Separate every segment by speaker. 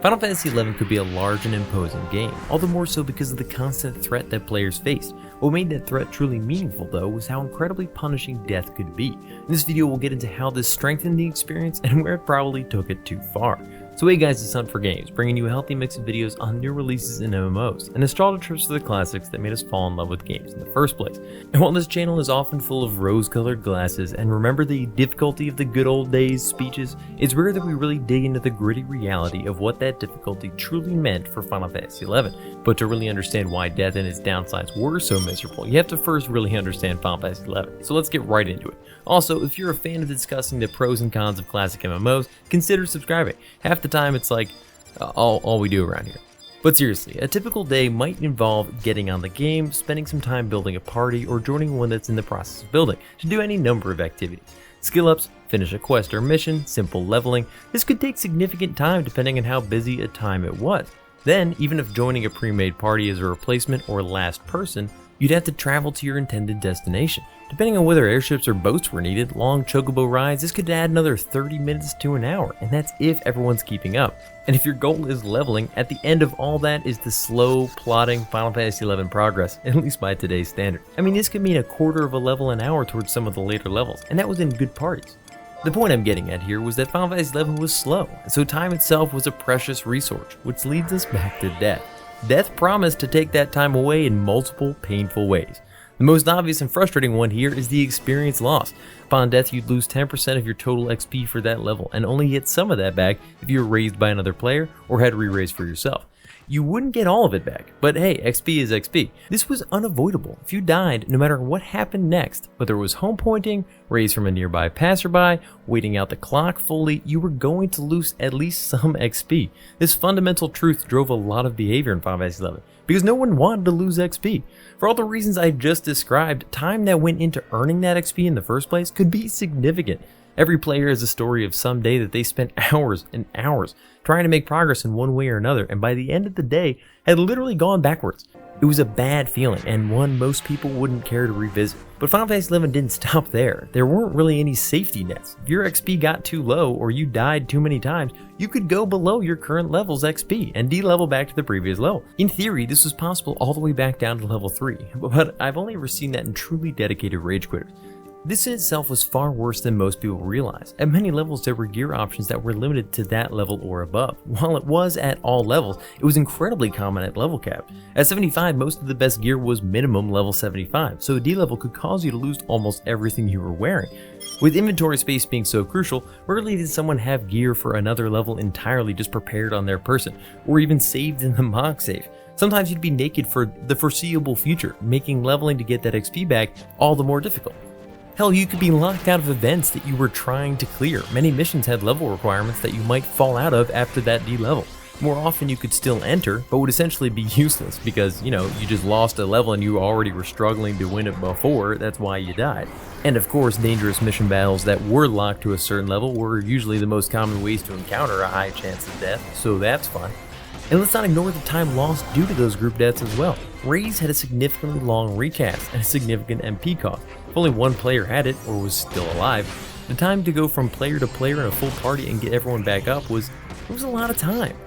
Speaker 1: Final Fantasy XI could be a large and imposing game, all the more so because of the constant threat that players faced. What made that threat truly meaningful though was how incredibly punishing death could be. In this video we'll get into how this strengthened the experience and where it probably took it too far. So hey guys, it's Hunt for Games, bringing you a healthy mix of videos on new releases and MMOs, and nostalgia trips to the classics that made us fall in love with games in the first place. And while this channel is often full of rose-colored glasses and remember the difficulty of the good old days speeches, it's rare that we really dig into the gritty reality of what that difficulty truly meant for Final Fantasy XI. But to really understand why death and its downsides were so miserable, you have to first really understand Final Fantasy XI. So let's get right into it. Also, if you're a fan of discussing the pros and cons of classic MMOs, consider subscribing. Half the time it's like all we do around here. But seriously, a typical day might involve getting on the game, spending some time building a party, or joining one that's in the process of building, to do any number of activities. Skill ups, finish a quest or mission, simple leveling. This could take significant time depending on how busy a time it was. Then, even if joining a pre-made party as a replacement or last person, you'd have to travel to your intended destination. Depending on whether airships or boats were needed, long chocobo rides, this could add another 30 minutes to an hour, and that's if everyone's keeping up. And if your goal is leveling, at the end of all that is the slow, plodding Final Fantasy XI progress, at least by today's standard. I mean, this could mean a quarter of a level an hour towards some of the later levels, and that was in good parties. The point I'm getting at here was that Final Fantasy XI was slow, and so time itself was a precious resource, which leads us back to death. Death promised to take that time away in multiple painful ways. The most obvious and frustrating one here is the experience loss. Upon death, you'd lose 10% of your total XP for that level, and only get some of that back if you were raised by another player or had re-raised for yourself. You wouldn't get all of it back, but hey, XP is XP. This was unavoidable. If you died, no matter what happened next, whether it was home pointing, raised from a nearby passerby, waiting out the clock fully, you were going to lose at least some XP. This fundamental truth drove a lot of behavior in Final Fantasy XI, because no one wanted to lose XP. For all the reasons I just described, time that went into earning that XP in the first place could be significant. Every player has a story of some day that they spent hours and hours trying to make progress in one way or another, and by the end of the day had literally gone backwards. It was a bad feeling, and one most people wouldn't care to revisit. But Final Fantasy XI didn't stop there. There weren't really any safety nets. If your XP got too low or you died too many times, you could go below your current level's XP and de-level back to the previous level. In theory, this was possible all the way back down to level 3, but I've only ever seen that in truly dedicated rage quitters. This in itself was far worse than most people realize. At many levels there were gear options that were limited to that level or above. While it was at all levels, it was incredibly common at level cap. At 75, most of the best gear was minimum level 75, so a D-level could cause you to lose almost everything you were wearing. With inventory space being so crucial, rarely did someone have gear for another level entirely just prepared on their person, or even saved in the mock save. Sometimes you'd be naked for the foreseeable future, making leveling to get that XP back all the more difficult. Hell, you could be locked out of events that you were trying to clear. Many missions had level requirements that you might fall out of after that D-level. More often you could still enter, but would essentially be useless because, you just lost a level and you already were struggling to win it before, that's why you died. And of course, dangerous mission battles that were locked to a certain level were usually the most common ways to encounter a high chance of death, so that's fun. And let's not ignore the time lost due to those group deaths as well. Raids had a significantly long recast and a significant MP cost. If only one player had it or was still alive, the time to go from player to player in a full party and get everyone back up was a lot of time.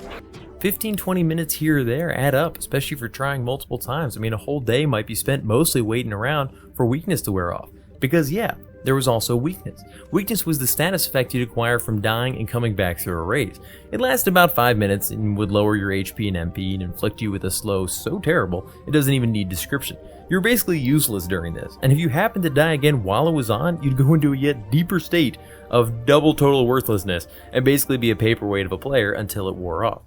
Speaker 1: 15-20 minutes here or there add up, especially if you're trying multiple times. I mean, a whole day might be spent mostly waiting around for weakness to wear off. Because yeah, there was also weakness. Weakness was the status effect you'd acquire from dying and coming back through a raise. It lasted about 5 minutes and would lower your HP and MP and inflict you with a slow so terrible it doesn't even need description. You're basically useless during this, and if you happened to die again while it was on, you'd go into a yet deeper state of double total worthlessness and basically be a paperweight of a player until it wore off.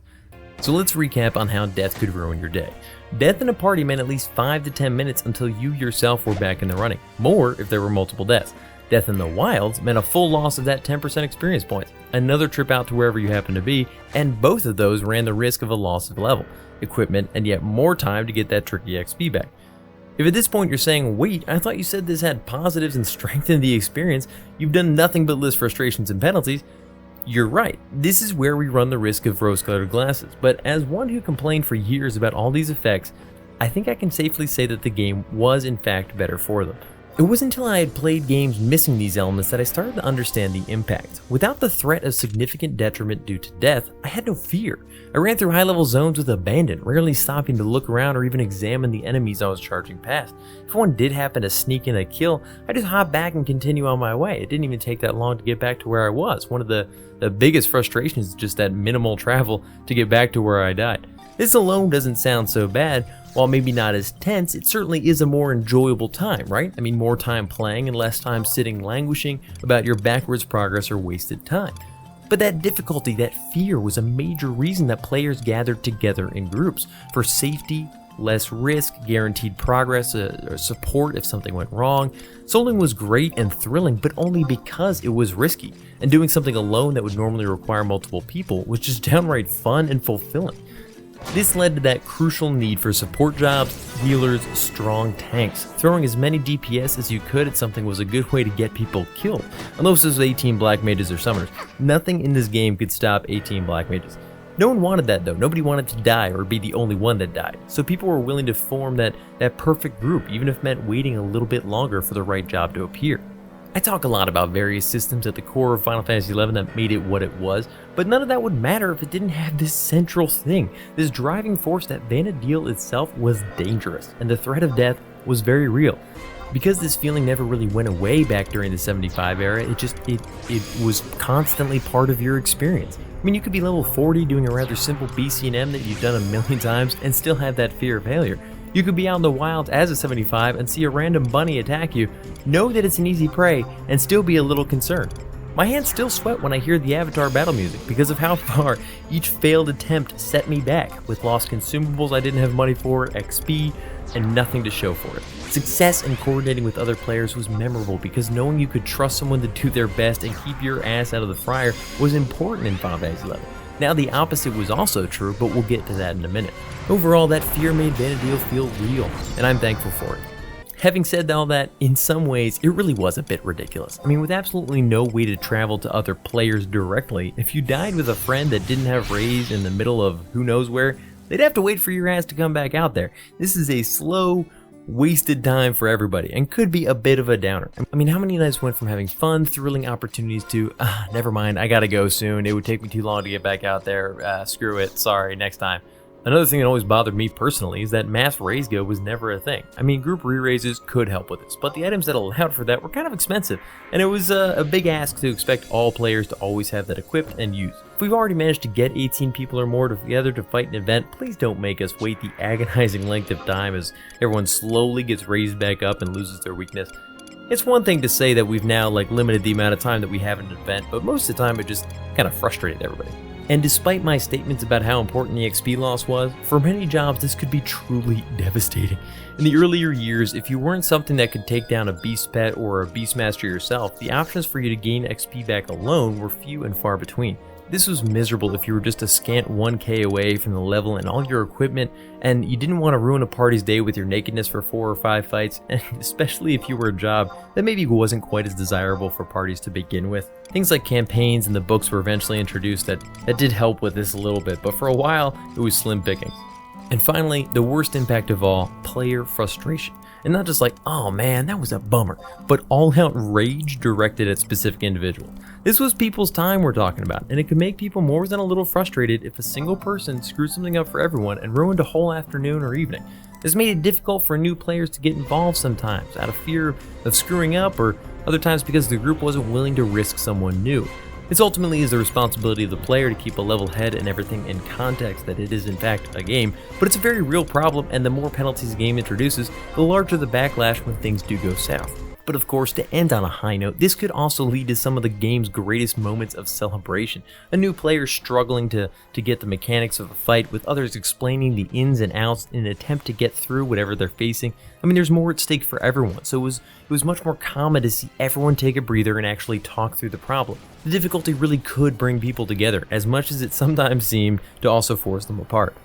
Speaker 1: So let's recap on how death could ruin your day. Death in a party meant at least 5 to 10 minutes until you yourself were back in the running, more if there were multiple deaths. Death in the wilds meant a full loss of that 10% experience points, another trip out to wherever you happen to be, and both of those ran the risk of a loss of level, equipment, and yet more time to get that tricky XP back. If at this point you're saying, wait, I thought you said this had positives and strengthened the experience, you've done nothing but list frustrations and penalties, you're right, this is where we run the risk of rose-colored glasses, but as one who complained for years about all these effects, I think I can safely say that the game was in fact better for them. It wasn't until I had played games missing these elements that I started to understand the impact. Without the threat of significant detriment due to death, I had no fear. I ran through high-level zones with abandon, rarely stopping to look around or even examine the enemies I was charging past. If one did happen to sneak in a kill, I just hop back and continue on my way. It didn't even take that long to get back to where I was. One of the biggest frustrations is just that minimal travel to get back to where I died. This alone doesn't sound so bad. While maybe not as tense, it certainly is a more enjoyable time, right? I mean, more time playing and less time sitting languishing about your backwards progress or wasted time. But that difficulty, that fear, was a major reason that players gathered together in groups for safety, less risk, guaranteed progress, or support if something went wrong. Soloing was great and thrilling, but only because it was risky, and doing something alone that would normally require multiple people was just downright fun and fulfilling. This led to that crucial need for support jobs, healers, strong tanks. Throwing as many DPS as you could at something was a good way to get people killed, unless it was 18 black mages or summoners. Nothing in this game could stop 18 black mages. No one wanted that though. Nobody wanted to die or be the only one that died. So people were willing to form that perfect group, even if it meant waiting a little bit longer for the right job to appear. I talk a lot about various systems at the core of Final Fantasy XI that made it what it was, but none of that would matter if it didn't have this central thing, this driving force that Vana'diel itself was dangerous, and the threat of death was very real. Because this feeling never really went away back during the 75 era, it was constantly part of your experience. I mean, you could be level 40 doing a rather simple BC&M that you've done a million times and still have that fear of failure. You could be out in the wilds as a 75 and see a random bunny attack you, know that it's an easy prey, and still be a little concerned. My hands still sweat when I hear the Avatar battle music because of how far each failed attempt set me back, with lost consumables I didn't have money for, XP, and nothing to show for it. Success in coordinating with other players was memorable because knowing you could trust someone to do their best and keep your ass out of the fryer was important in Final Fantasy XI. Now the opposite was also true, but we'll get to that in a minute. Overall, that fear made Vana'diel feel real, and I'm thankful for it. Having said all that, in some ways, it really was a bit ridiculous. I mean, with absolutely no way to travel to other players directly, if you died with a friend that didn't have Rays in the middle of who knows where, they'd have to wait for your ass to come back out there. This is a slow, wasted time for everybody, and could be a bit of a downer. I mean, how many nights went from having fun, thrilling opportunities to, never mind, I gotta go soon, it would take me too long to get back out there, screw it, sorry, next time. Another thing that always bothered me personally is that mass raise go was never a thing. I mean, group re-raises could help with this, but the items that allowed for that were kind of expensive, and it was a big ask to expect all players to always have that equipped and used. If we've already managed to get 18 people or more together to fight an event, please don't make us wait the agonizing length of time as everyone slowly gets raised back up and loses their weakness. It's one thing to say that we've now limited the amount of time that we have in an event, but most of the time it just kind of frustrated everybody. And despite my statements about how important the XP loss was, for many jobs this could be truly devastating. In the earlier years, if you weren't something that could take down a beast pet or a beastmaster yourself, the options for you to gain XP back alone were few and far between. This was miserable if you were just a scant 1k away from the level and all your equipment, and you didn't want to ruin a party's day with your nakedness for 4 or 5 fights, and especially if you were a job that maybe wasn't quite as desirable for parties to begin with. Things like campaigns and the books were eventually introduced that did help with this a little bit, but for a while, it was slim pickings. And finally, the worst impact of all, player frustration. And not just oh man, that was a bummer, but all-out rage directed at specific individuals. This was people's time we're talking about, and it could make people more than a little frustrated if a single person screwed something up for everyone and ruined a whole afternoon or evening. This made it difficult for new players to get involved sometimes, out of fear of screwing up, or other times because the group wasn't willing to risk someone new. This ultimately is the responsibility of the player to keep a level head and everything in context that it is in fact a game, but it's a very real problem, and the more penalties the game introduces, the larger the backlash when things do go south. But of course, to end on a high note, this could also lead to some of the game's greatest moments of celebration. A new player struggling to get the mechanics of a fight, with others explaining the ins and outs in an attempt to get through whatever they're facing. I mean, there's more at stake for everyone, so it was much more common to see everyone take a breather and actually talk through the problem. The difficulty really could bring people together, as much as it sometimes seemed to also force them apart.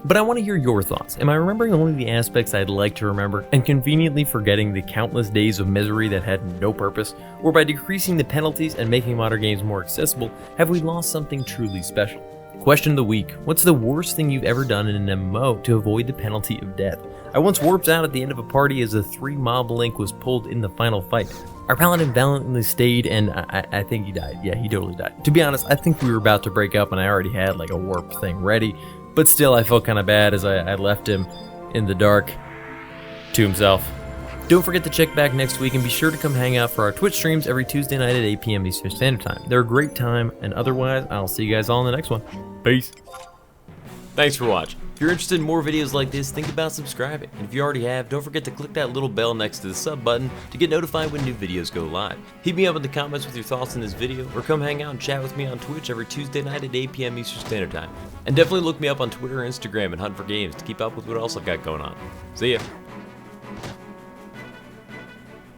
Speaker 1: But I want to hear your thoughts. Am I remembering only the aspects I'd like to remember and conveniently forgetting the countless days of misery that had no purpose? Or by decreasing the penalties and making modern games more accessible, have we lost something truly special? Question of the week: what's the worst thing you've ever done in an MMO to avoid the penalty of death? I once warped out at the end of a party as a 3-mob link was pulled in the final fight. Our paladin valiantly stayed, and I think he died. Yeah, he totally died. To be honest, I think we were about to break up and I already had like a warp thing ready, but still I felt kind of bad as I left him in the dark to himself. Don't forget to check back next week and be sure to come hang out for our Twitch streams every Tuesday night at 8 p.m. Eastern Standard Time. They're a great time, and otherwise, I'll see you guys all in the next one. Peace. Thanks for watching. If you're interested in more videos like this, think about subscribing. And if you already have, don't forget to click that little bell next to the sub button to get notified when new videos go live. Hit me up in the comments with your thoughts on this video, or come hang out and chat with me on Twitch every Tuesday night at 8 p.m. Eastern Standard Time. And definitely look me up on Twitter or Instagram and Hunt for Games to keep up with what else I've got going on. See ya.